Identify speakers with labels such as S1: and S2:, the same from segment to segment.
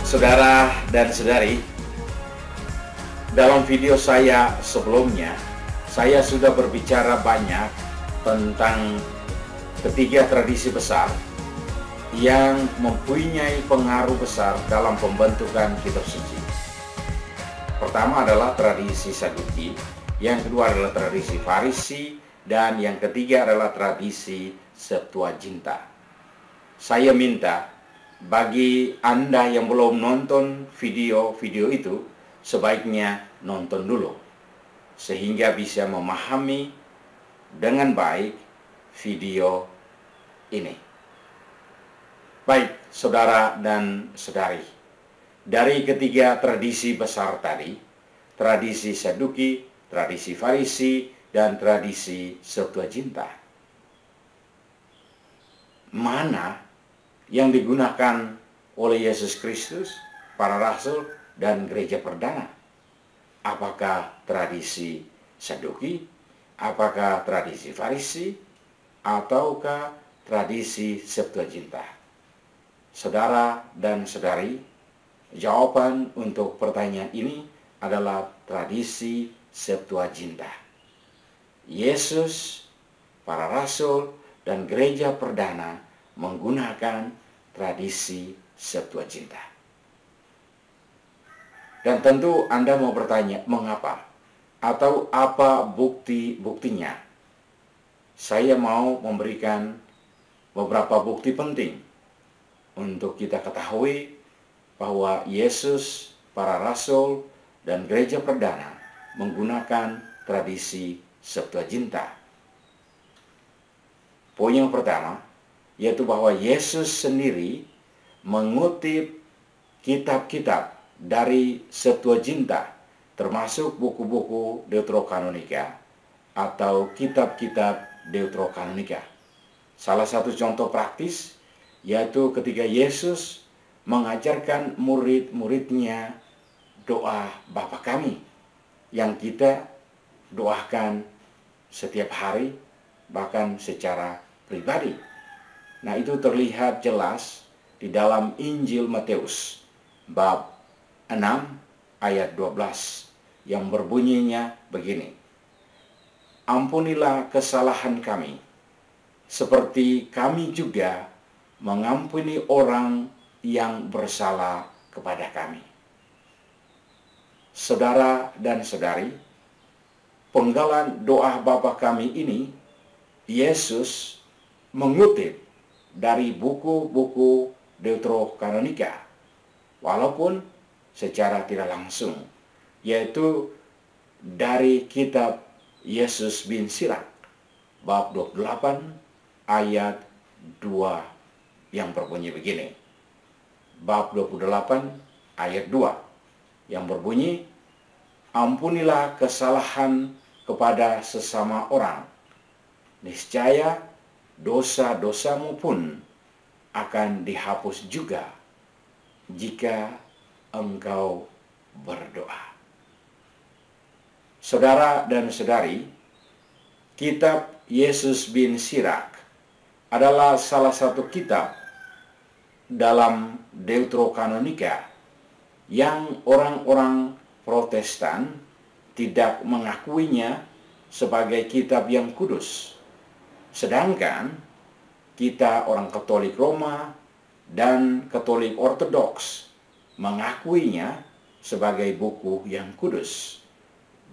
S1: Saudara dan saudari, dalam video saya sebelumnya, saya sudah berbicara banyak tentang ketiga tradisi besar yang mempunyai pengaruh besar dalam pembentukan kitab suci. Pertama adalah tradisi Saduki, yang kedua adalah tradisi Farisi, dan yang ketiga adalah tradisi Septuaginta. Saya minta bagi Anda yang belum nonton video-video itu, sebaiknya nonton dulu, sehingga bisa memahami dengan baik video ini. Baik, saudara dan saudari, dari ketiga tradisi besar tadi, tradisi Saduki, tradisi Farisi, dan tradisi Septuaginta, mana yang digunakan oleh Yesus Kristus, para rasul, dan gereja perdana? Apakah tradisi Saduki, apakah tradisi Farisi, ataukah tradisi Septuaginta? Saudara dan saudari, jawaban untuk pertanyaan ini adalah tradisi Septuaginta. Yesus, para rasul, dan gereja perdana menggunakan tradisi Septuaginta. Dan tentu Anda mau bertanya, mengapa? Atau apa bukti-buktinya? Saya mau memberikan beberapa bukti penting untuk kita ketahui bahwa Yesus, para rasul, dan gereja perdana menggunakan tradisi Septuaginta. Poin yang pertama, yaitu bahwa Yesus sendiri mengutip kitab-kitab dari Septuaginta, termasuk buku-buku Deuterokanonika atau kitab-kitab Deuterokanonika. Salah satu contoh praktis yaitu ketika Yesus mengajarkan murid-muridnya doa Bapa Kami yang kita doakan setiap hari, bahkan secara pribadi. Nah, itu terlihat jelas di dalam Injil Matius bab 6 ayat 12 yang berbunyinya begini. Ampunilah kesalahan kami, seperti kami juga mengampuni orang yang bersalah kepada kami. Saudara dan saudari, penggalan doa Bapa Kami ini, Yesus mengutip dari buku-buku Deuterokanonika, walaupun secara tidak langsung, yaitu dari kitab Yesus bin Sirak, bab 28 ayat 2 yang berbunyi begini. Bab 28 ayat 2 yang berbunyi, ampunilah kesalahan kepada sesama orang, niscaya dosa-dosamu pun akan dihapus juga jika engkau berdoa. Saudara dan saudari, kitab Yesus bin Sirak adalah salah satu kitab dalam Deuterokanonika yang orang-orang Protestan tidak mengakuinya sebagai kitab yang kudus. Sedangkan kita orang Katolik Roma dan Katolik Ortodoks mengakuinya sebagai buku yang kudus.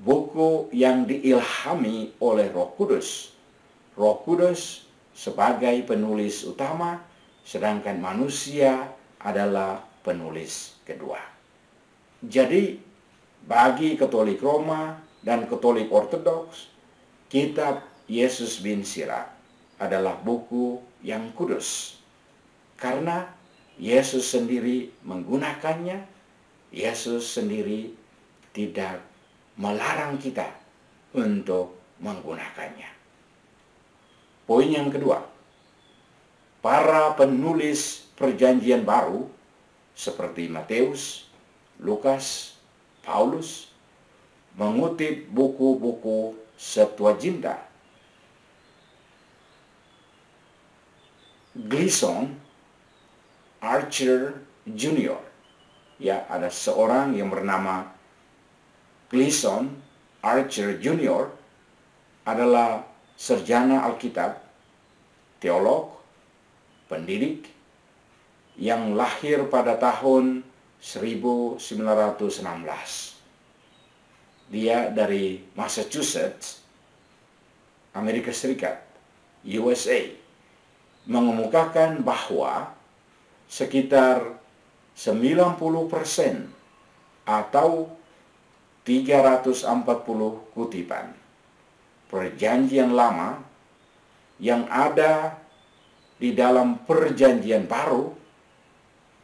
S1: Buku yang diilhami oleh Roh Kudus. Roh Kudus sebagai penulis utama, sedangkan manusia adalah penulis kedua. Jadi, bagi Katolik Roma dan Katolik Ortodoks, kitab Yesus bin Sirak adalah buku yang kudus. Karena Yesus sendiri menggunakannya, Yesus sendiri tidak melarang kita untuk menggunakannya. Poin yang kedua, para penulis Perjanjian Baru seperti Matius, Lukas, Paulus mengutip buku-buku Septuaginta. Gleason, Archer Jr., ya, ada seorang yang bernama Gleason Archer Jr. adalah sarjana Alkitab, teolog, pendidik, yang lahir pada tahun 1916. Dia dari Massachusetts, Amerika Serikat, USA, mengemukakan bahwa sekitar 90% atau 340 kutipan Perjanjian Lama yang ada di dalam Perjanjian Baru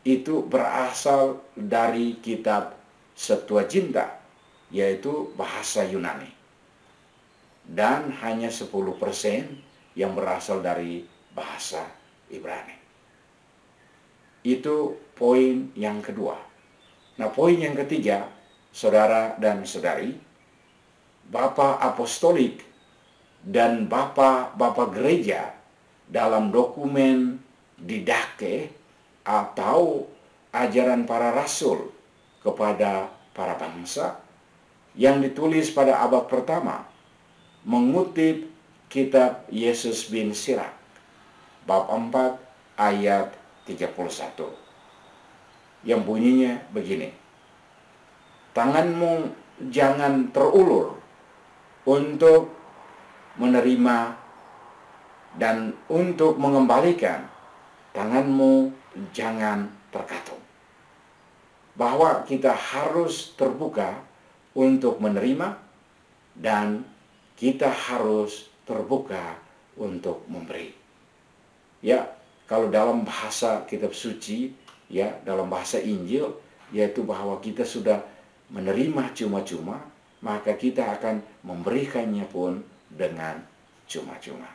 S1: itu berasal dari kitab Septuaginta, yaitu bahasa Yunani. Dan hanya 10% yang berasal dari bahasa Ibrani. Itu poin yang kedua. Nah, poin yang ketiga, saudara dan saudari, Bapak Apostolik dan Bapak Gereja dalam dokumen Didache atau ajaran para rasul kepada para bangsa yang ditulis pada abad pertama mengutip kitab Yesus bin Sirak bab 4 ayat 31 yang bunyinya begini: tanganmu jangan terulur untuk menerima dan untuk mengembalikan, tanganmu jangan terkatung. Bahwa kita harus terbuka untuk menerima dan kita harus terbuka untuk memberi. Ya, kalau dalam bahasa kitab suci, ya, dalam bahasa Injil, yaitu bahwa kita sudah menerima cuma-cuma, maka kita akan memberikannya pun dengan cuma-cuma.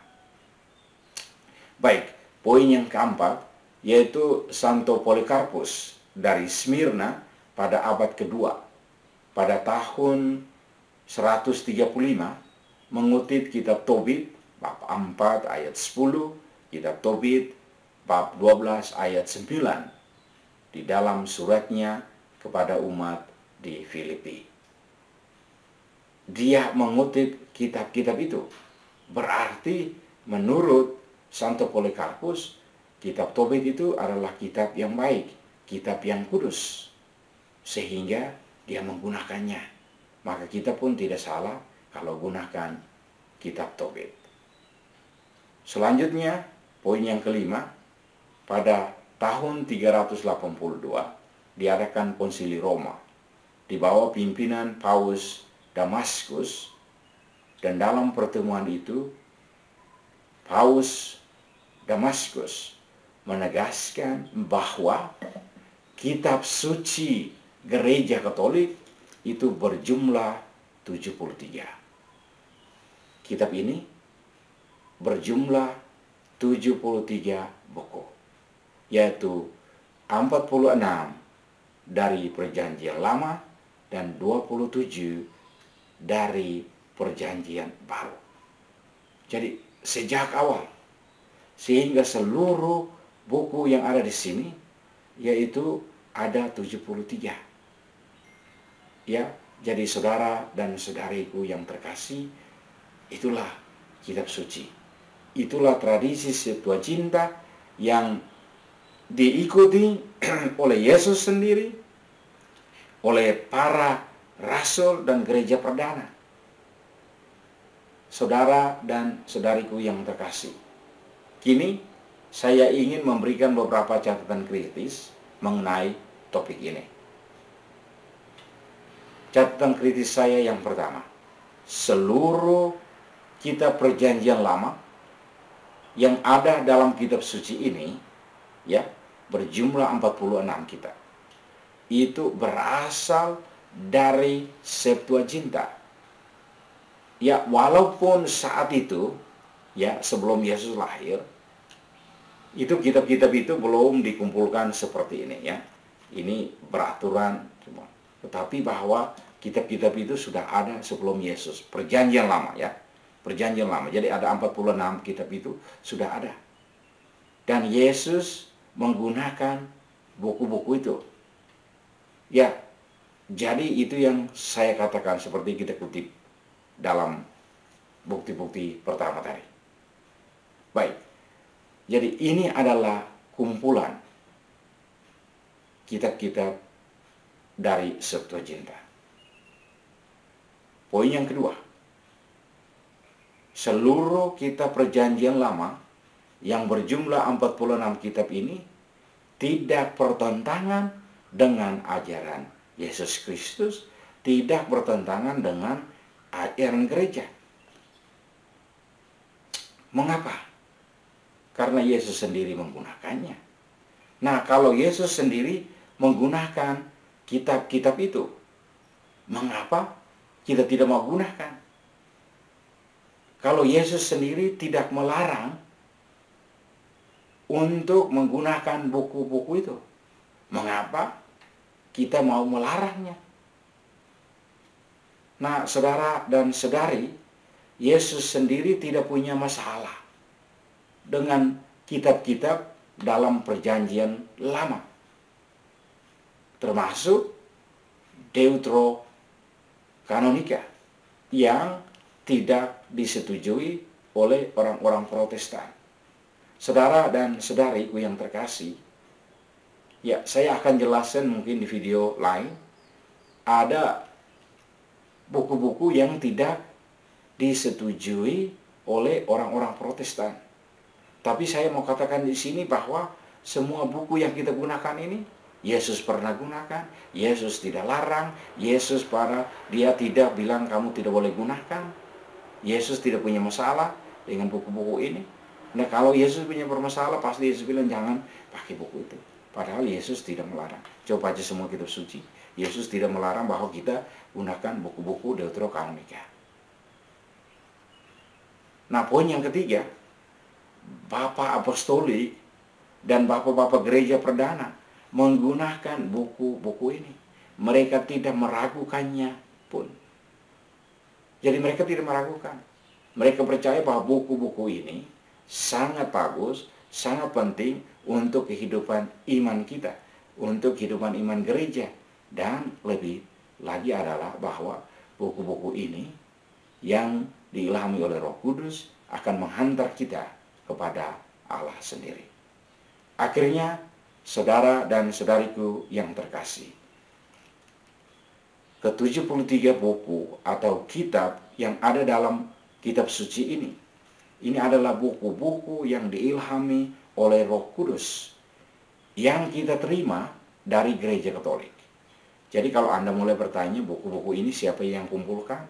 S1: Baik, poin yang keempat, yaitu Santo Polikarpus dari Smyrna pada abad kedua, pada tahun 135, mengutip kitab Tobit bab 4 ayat 10, kitab Tobit bab 12 ayat 9 di dalam suratnya kepada umat di Filipi. Dia mengutip kitab-kitab itu. Berarti menurut Santo Polikarpus, kitab Tobit itu adalah kitab yang baik, kitab yang kudus, sehingga dia menggunakannya. Maka kita pun tidak salah kalau gunakan kitab Tobit. Selanjutnya, poin yang kelima, pada tahun 382 diadakan Konsili Roma di bawah pimpinan Paus Damaskus, dan dalam pertemuan itu Paus Damaskus menegaskan bahwa kitab suci Gereja Katolik itu berjumlah 73. Kitab ini berjumlah 73 buku, yaitu 46 dari Perjanjian Lama dan 27 dari Perjanjian Baru. Jadi sejak awal, sehingga seluruh buku yang ada di sini, yaitu ada 73. Ya, jadi saudara dan saudariku yang terkasih, itulah kitab suci. Itulah tradisi Septuaginta yang diikuti oleh Yesus sendiri, oleh para rasul dan gereja perdana. Saudara dan saudariku yang terkasih, kini saya ingin memberikan beberapa catatan kritis mengenai topik ini. Catatan kritis saya yang pertama, seluruh kitab Perjanjian Lama yang ada dalam kitab suci ini, ya, berjumlah 46 kitab. Itu berasal dari Septuaginta. Ya, walaupun saat itu, ya, sebelum Yesus lahir, itu kitab-kitab itu belum dikumpulkan seperti ini, ya. Ini beraturan semua. Tetapi bahwa kitab-kitab itu sudah ada sebelum Yesus, Perjanjian Lama, ya. Perjanjian Lama. Jadi ada 46 kitab itu sudah ada. Dan Yesus menggunakan buku-buku itu. Ya, jadi itu yang saya katakan seperti kita kutip dalam bukti-bukti pertama tadi. Baik, jadi ini adalah kumpulan kitab-kitab dari Septuaginta. Poin yang kedua, seluruh kitab Perjanjian Lama yang berjumlah 46 kitab ini tidak bertentangan dengan ajaran Yesus Kristus, tidak bertentangan dengan ajaran gereja. Mengapa? Karena Yesus sendiri menggunakannya. Nah, kalau Yesus sendiri menggunakan kitab-kitab itu, mengapa kita tidak mau gunakan? Kalau Yesus sendiri tidak melarang untuk menggunakan buku-buku itu, mengapa kita mau melarangnya? Nah, saudara dan saudari, Yesus sendiri tidak punya masalah dengan kitab-kitab dalam Perjanjian Lama, termasuk Deuterokanonika yang tidak disetujui oleh orang-orang Protestan. Saudara dan saudariku yang terkasih, ya, saya akan jelaskan mungkin di video lain. Ada buku-buku yang tidak disetujui oleh orang-orang Protestan. Tapi saya mau katakan di sini bahwa semua buku yang kita gunakan ini, Yesus pernah gunakan, Yesus tidak larang, Yesus dia tidak bilang kamu tidak boleh gunakan. Yesus tidak punya masalah dengan buku-buku ini. Nah, kalau Yesus punya bermasalah, pasti Yesus bilang jangan pakai buku itu. Padahal Yesus tidak melarang. Coba aja semua kitab suci. Yesus tidak melarang bahwa kita gunakan buku-buku Deuterokanonika. Nah, poin yang ketiga, Bapak Apostolik dan Bapak-Bapak Gereja Perdana menggunakan buku-buku ini. Mereka tidak meragukannya pun. Jadi mereka tidak meragukan. Mereka percaya bahwa buku-buku ini sangat bagus, sangat penting untuk kehidupan iman kita, untuk kehidupan iman gereja. Dan lebih lagi adalah bahwa buku-buku ini yang diilhami oleh Roh Kudus akan menghantar kita kepada Allah sendiri. Akhirnya, saudara dan saudariku yang terkasih, ke-73 buku atau kitab yang ada dalam kitab suci ini adalah buku-buku yang diilhami oleh Roh Kudus yang kita terima dari Gereja Katolik. Jadi kalau Anda mulai bertanya, buku-buku ini siapa yang kumpulkan?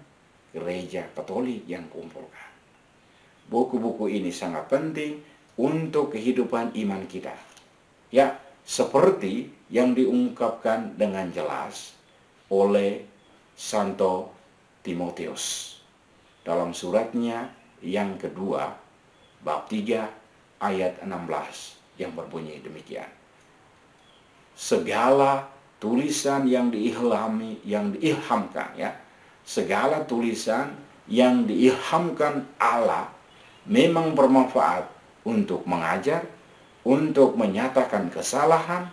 S1: Gereja Katolik yang kumpulkan. Buku-buku ini sangat penting untuk kehidupan iman kita. Ya, seperti yang diungkapkan dengan jelas oleh Santo Timotius dalam suratnya yang kedua, bab 3 ayat 16 yang berbunyi demikian. Segala tulisan yang diilhamkan, ya, segala tulisan yang diilhamkan Allah memang bermanfaat untuk mengajar, untuk menyatakan kesalahan,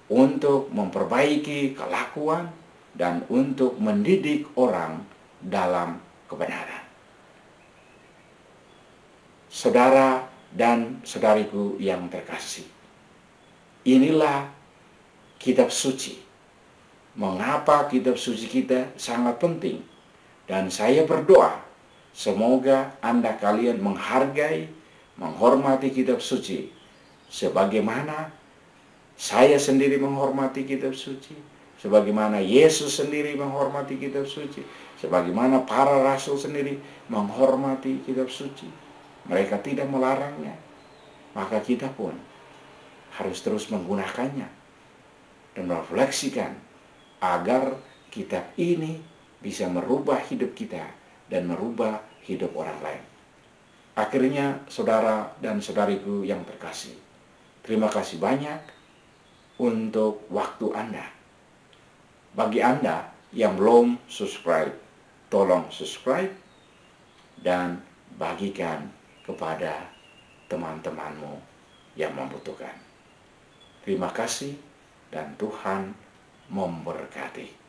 S1: untuk memperbaiki kelakuan, dan untuk mendidik orang dalam kebenaran. Saudara dan saudariku yang terkasih, inilah kitab suci. Mengapa kitab suci kita sangat penting? Dan saya berdoa, semoga Anda kalian menghargai, menghormati kitab suci, sebagaimana saya sendiri menghormati kitab suci, sebagaimana Yesus sendiri menghormati kitab suci, sebagaimana para rasul sendiri menghormati kitab suci. Mereka tidak melarangnya, maka kita pun harus terus menggunakannya dan merefleksikan agar kitab ini bisa merubah hidup kita dan merubah hidup orang lain. Akhirnya, saudara dan saudariku yang terkasih, terima kasih banyak untuk waktu Anda. Bagi Anda yang belum subscribe, tolong subscribe dan bagikan kepada teman-temanmu yang membutuhkan. Terima kasih dan Tuhan memberkati.